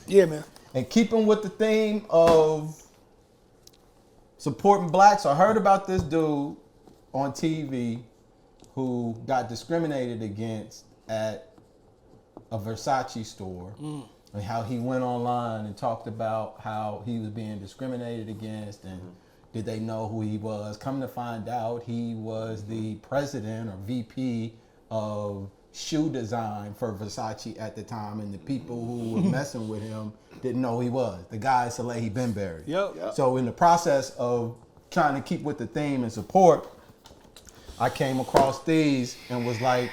Yeah, man. And keeping with the theme of supporting blacks, I heard about this dude on TV who got discriminated against at a Versace store. And how he went online and talked about how he was being discriminated against and did they know who he was. Come to find out, he was the president or VP of shoe design for Versace at the time, and the people who were messing with him didn't know who he was. The guy is Salehe Bembury. Yep. So in the process of trying to keep with the theme and support, I came across these and was like,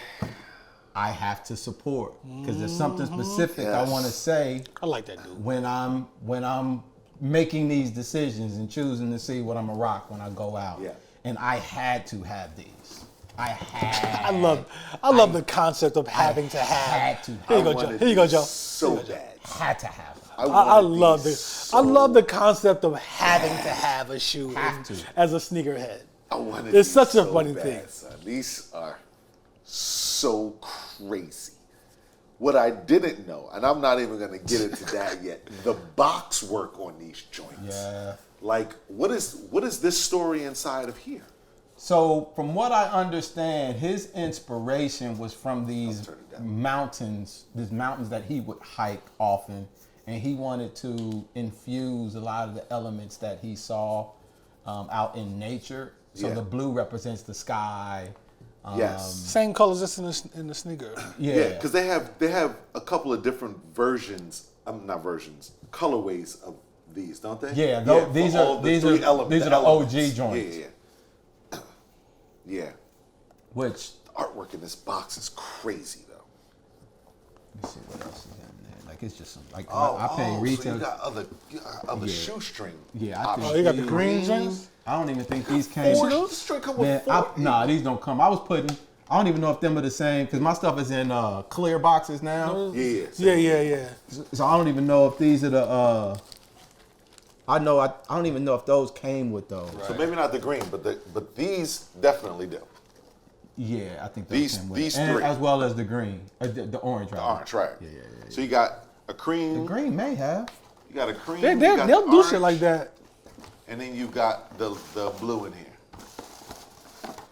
I have to support because there's something specific I want to say. I like that dude. When I'm making these decisions and choosing to see what I'm gonna rock when I go out. Yeah. And I had to have these. I love the concept of having to have. Had to. Here you go, Joe. Here you go, Joe. So bad. Had to have. I love this. I love the concept of having to have a shoe as a sneakerhead. I wanted It's these such a so funny bad, thing. Son. These are so crazy. What I didn't know, and I'm not even going to get into that yet, the box work on these joints. Yeah. Like, what is this story inside of here? So from what I understand, his inspiration was from these mountains that he would hike often, and he wanted to infuse a lot of the elements that he saw out in nature. So the blue represents the sky. Yes. Same colors as in the sneaker. Yeah, because they have a couple of different versions, not versions, colorways of these, don't they? Yeah, these are the OG joints. Yeah. Which the artwork in this box is crazy though. Let me see what else is in there. Like it's just some I pay retail. So you got other shoestring. Yeah, I think you got the green joints? I don't even think these came. Nah, these don't come. I don't even know if them are the same because my stuff is in clear boxes now. Yeah. So I don't even know if these are the. I don't even know if those came with those. Right. So maybe not the green, but these definitely do. Yeah, I think those came with these and three, as well as the green, the orange. The orange, right? Yeah. So you got a cream. The green may have. You got a cream. They'll do shit like that. And then you got the blue in here.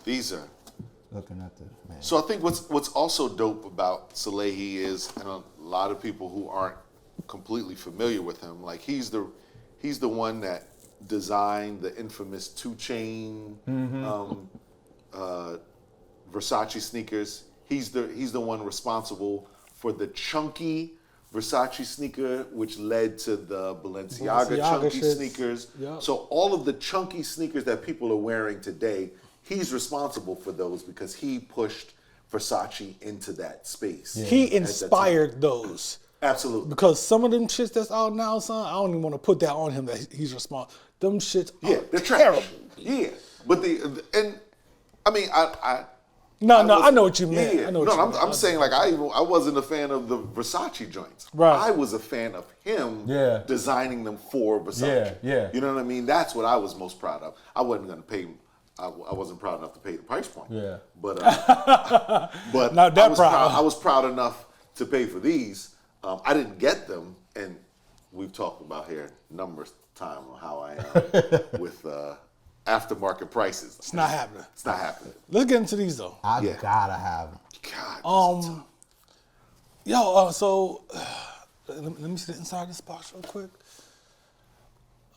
These are looking at the man. So I think what's also dope about Salehe is, and a lot of people who aren't completely familiar with him, like he's the one that designed the infamous 2 Chain Versace sneakers. He's the one responsible for the chunky Versace sneaker, which led to the Balenciaga chunky sneakers. Yep. So all of the chunky sneakers that people are wearing today, he's responsible for those because he pushed Versace into that space. Yeah. He inspired those. Absolutely. Because some of them shits that's out now, son, I don't even want to put that on him that he's responsible. Them shits they're terrible. Trash. Yeah. But I know what you meant. Yeah. I'm saying like I wasn't a fan of the Versace joints. Right. I was a fan of him designing them for Versace. Yeah. You know what I mean? That's what I was most proud of. I wasn't gonna pay. I wasn't proud enough to pay the price point. Yeah. But not that proud. I was proud enough to pay for these. I didn't get them, and we've talked about here numerous times on how I am with aftermarket prices. It's not happening. It's not happening. Let's get into these though. I gotta have them. God. So let me see the inside of this box real quick.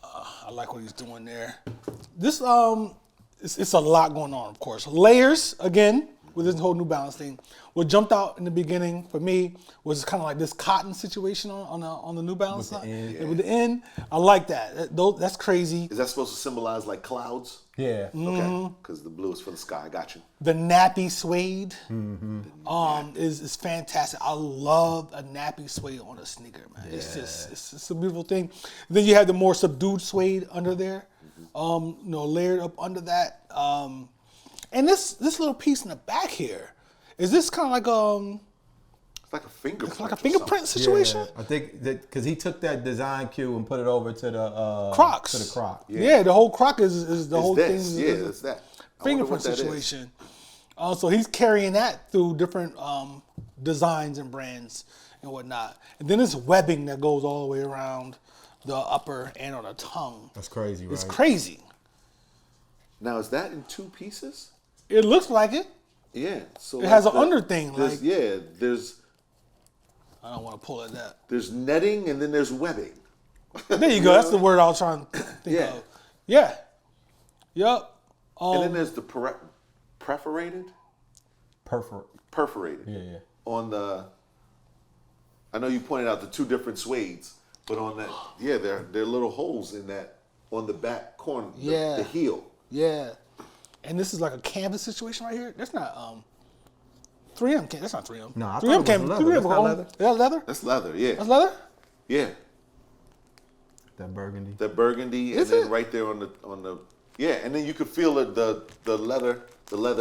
I like what he's doing there. This it's a lot going on, of course. Layers again with this whole New Balance thing. What jumped out in the beginning for me was kind of like this cotton situation on the New Balance side. With the end, I like that. That's crazy. Is that supposed to symbolize like clouds? Yeah. Okay. Because the blue is for the sky. I got you. The nappy suede is fantastic. I love a nappy suede on a sneaker, man. Yeah. It's a beautiful thing. Then you have the more subdued suede under there, layered up under that. And this little piece in the back here, is this kind of like it's like a fingerprint. It's like a fingerprint situation. Yeah, I think that because he took that design cue and put it over to the Crocs. To the Croc. Yeah, the whole Croc is the whole thing. It's that Fingerprint situation. So he's carrying that through different designs and brands and whatnot. And then there's webbing that goes all the way around the upper and on the tongue. That's crazy, right? It's crazy. Now, is that in 2 pieces? It looks like it. Yeah. So It has an under thing. There's, there's I don't want to pull it that. there's netting and then there's webbing. There you go. That's the word I was trying to think Yeah. of. Yeah. Yep. And then there's the perforated. Perforated. Yeah. On the, I know you pointed out the 2 different suedes, but on that, there are little holes in that on the back corner, the heel. Yeah. And this is like a canvas situation right here. That's not 3M. That's not 3M. No, I 3M thought it was can't. leather. 3M That's not leather. Is that leather? That's leather, yeah. That's leather? Yeah. That burgundy. That burgundy, Is and then it? right there on the and then you could feel it, the leather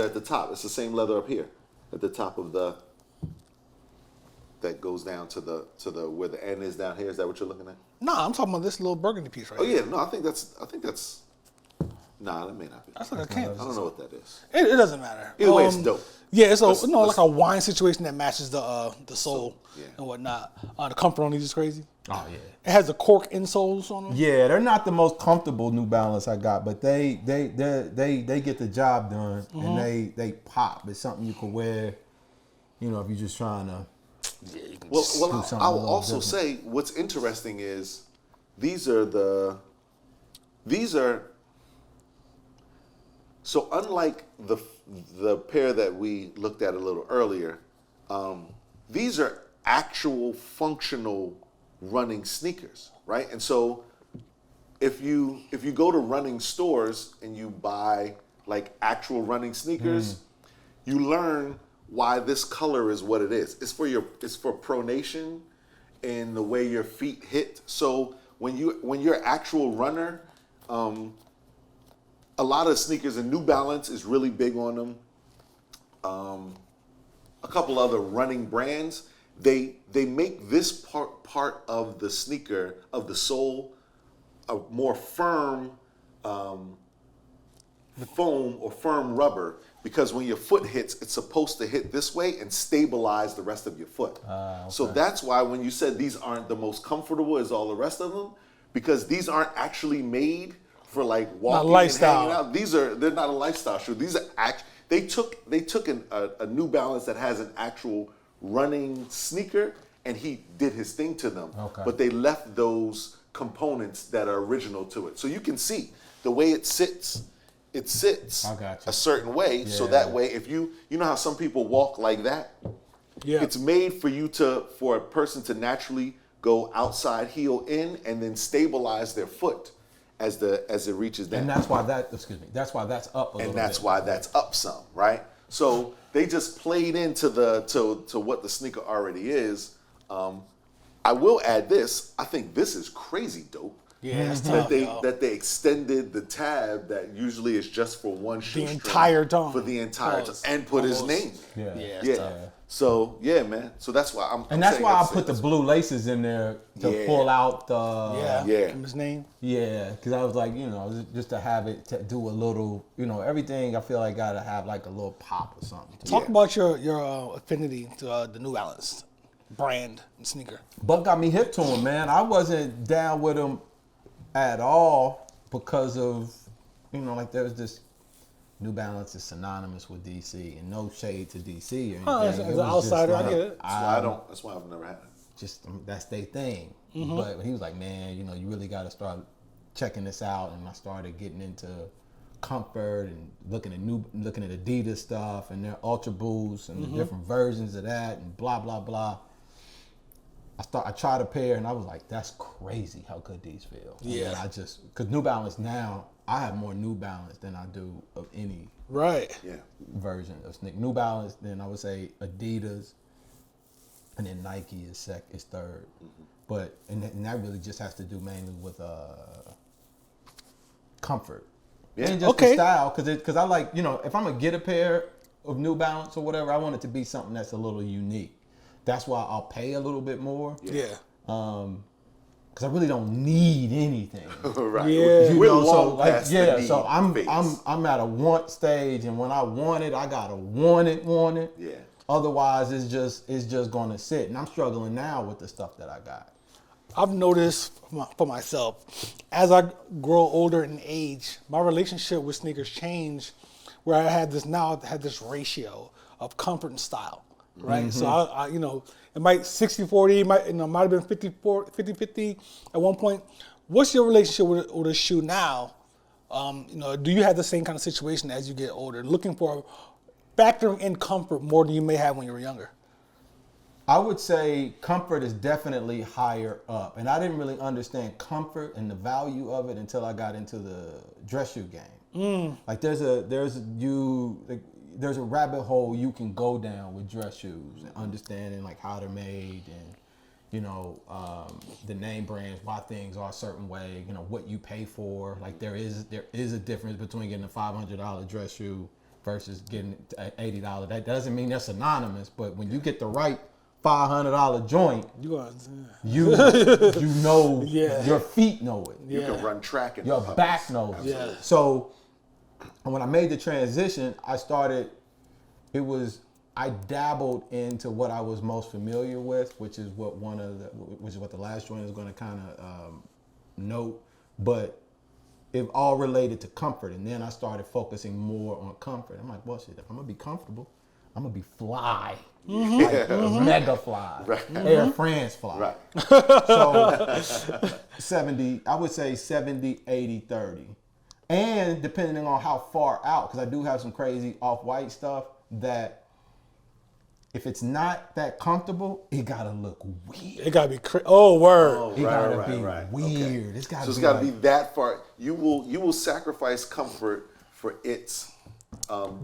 at the top. It's the same leather up here at the top of that goes down to the where the end is down here. Is that what you're looking at? No, I'm talking about this little burgundy piece right Oh here. yeah, no, I think that's nah, that may not be. That's like a I canvas. don't know what that is. It doesn't matter. Either way, it's dope. Yeah, it's Let's- like a wine situation that matches the sole yeah. and whatnot. The comfort on these is crazy. Oh yeah. It has the cork insoles on them. Yeah, they're not the most comfortable New Balance I got, but they get the job done and they pop. It's something you can wear, if you're just trying to. Well, something a I'll little also different. say what's interesting is these are so unlike the pair that we looked at a little earlier, these are actual functional running sneakers, right? And so if you go to running stores and you buy like actual running sneakers, you learn why this color is what it is. It's for pronation and the way your feet hit. So when you're an actual runner, a lot of sneakers, and New Balance is really big on them. A couple other running brands, they make this part of the sneaker, of the sole, a more firm foam or firm rubber, because when your foot hits, it's supposed to hit this way and stabilize the rest of your foot. Okay. So that's why when you said these aren't the most comfortable as all the rest of them, because these aren't actually made for like walking lifestyle. and hanging out. They're not a lifestyle shoe. These are they took a New Balance that has an actual running sneaker and he did his thing to them. Okay. But they left those components that are original to it. So you can see the way it sits I got you. a certain way. So Yeah. that way, if you know how some people walk like that, Yeah. it's made for a person to naturally go outside heel in and then stabilize their foot as it reaches down. And that's why that's why that's up a little And that's bit. why that's up some, right? So they just played into to what the sneaker already is. I will add this. I think this is crazy dope. Yeah, that's That tough, they yo. that they extended the tab that usually is just for one shoe The string entire tongue. for the entire Pause. tongue and put his Almost. name. Yeah. Yeah. Yeah. Tough. So yeah, man. So that's why I'm. And that's saying why I that's put the blue laces in there to Yeah. pull out the. Yeah. Yeah. Give him his name. Yeah, because I was like, just to have it to do a little, everything I feel like gotta have like a little pop or something. Talk Yeah. about your affinity to the New Balance brand and sneaker. Buck got me hip to him, man. I wasn't down with him at all because of, like there was this New Balance is synonymous with DC, and no shade to DC or anything. Oh, as It an was just outsider, I like, get it. That's why I've never had it. Just that's their thing. Mm-hmm. But he was like, man, you really got to start checking this out. And I started getting into comfort and looking at Adidas stuff and their Ultra Boosts and Mm-hmm. the different versions of that and blah blah blah. I tried a pair and I was like, that's crazy how good these feel. Yeah. And because New Balance now, I have more New Balance than I do of any Right. Yeah. version of sneaker. New Balance, then I would say Adidas, and then Nike is third. Mm-hmm. But and that really just has to do mainly with comfort. Yeah. And just Okay. the style, because I like, if I'm gonna get a pair of New Balance or whatever, I want it to be something that's a little unique. That's why I'll pay a little bit more. Yeah. Because I really don't need anything. Right. Yeah. We're so long past the need so phase. I'm at a want stage, and when I want it, I gotta want it. Yeah. Otherwise, it's just going to sit. And I'm struggling now with the stuff that I got. I've noticed for myself, as I grow older in age, my relationship with sneakers changed, where I had this ratio of comfort and style, right? Mm-hmm. So I it might 60-40, might have been 50-50 at one point. What's your relationship with a shoe now? Do you have the same kind of situation as you get older, looking for factoring in comfort more than you may have when you were younger? I would say comfort is definitely higher up, and I didn't really understand comfort and the value of it until I got into the dress shoe game. Like there's a rabbit hole you can go down with dress shoes and understanding like how they're made and the name brands, why things are a certain way, what you pay for. Like there is a difference between getting a $500 dress shoe versus getting an $80. That doesn't mean they're synonymous, but when you get the right $500 joint, you know your feet know it. You can run track and your back knows it. So when I made the transition, I dabbled into what I was most familiar with, which is what the last joint is going to kind of note, but it all related to comfort. And then I started focusing more on comfort. I'm like, well, shit, if I'm gonna be comfortable, I'm gonna be fly, mega fly, Air France fly. Right. So 70, I would say 70, 80, 30. And depending on how far out, because I do have some crazy off-white stuff that if it's not that comfortable, it gotta look weird. It gotta be word. It gotta be weird. Okay. It's gotta so it's be gotta be that far. You will sacrifice comfort for its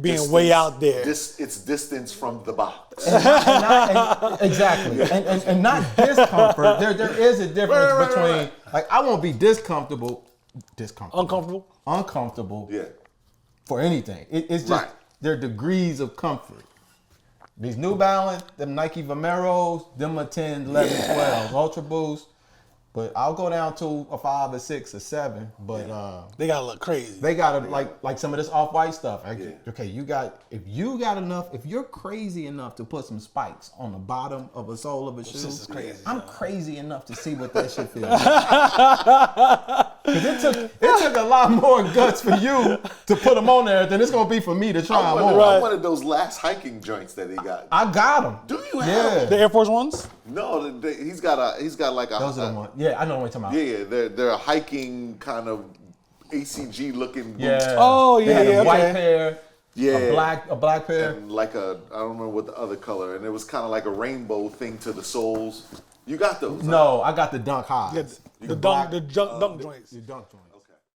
being distance, way out there. Its distance from the box. Exactly. And not discomfort. There is a difference between like I won't be uncomfortable. Yeah. For anything. It's just there are degrees of comfort. These New Balance, them Nike Vomeros, them are 10, 11, 12, Ultra Boost. But I'll go down to a 5, a 6, a 7. But they gotta look crazy. They gotta like some of this off-white stuff. Okay, if you're crazy enough to put some spikes on the bottom of a sole of a shoe, This is crazy. I'm crazy enough to see what that shit feels like. Because it took a lot more guts for you to put them on there than it's gonna be for me to try them on. I wanted those last hiking joints that he got. I got them. Do you have them? The Air Force Ones? No, he's got like a. Those are the ones. Yeah, I know what you're talking about. Yeah, they're a hiking kind of ACG looking boots. Yeah. Oh They yeah, had yeah. a white pair. Yeah. A black pair. And like I don't remember what the other color, and it was kind of like a rainbow thing to the soles. You got those? No, I got the dunk highs. The dunk joints. The dunk joints.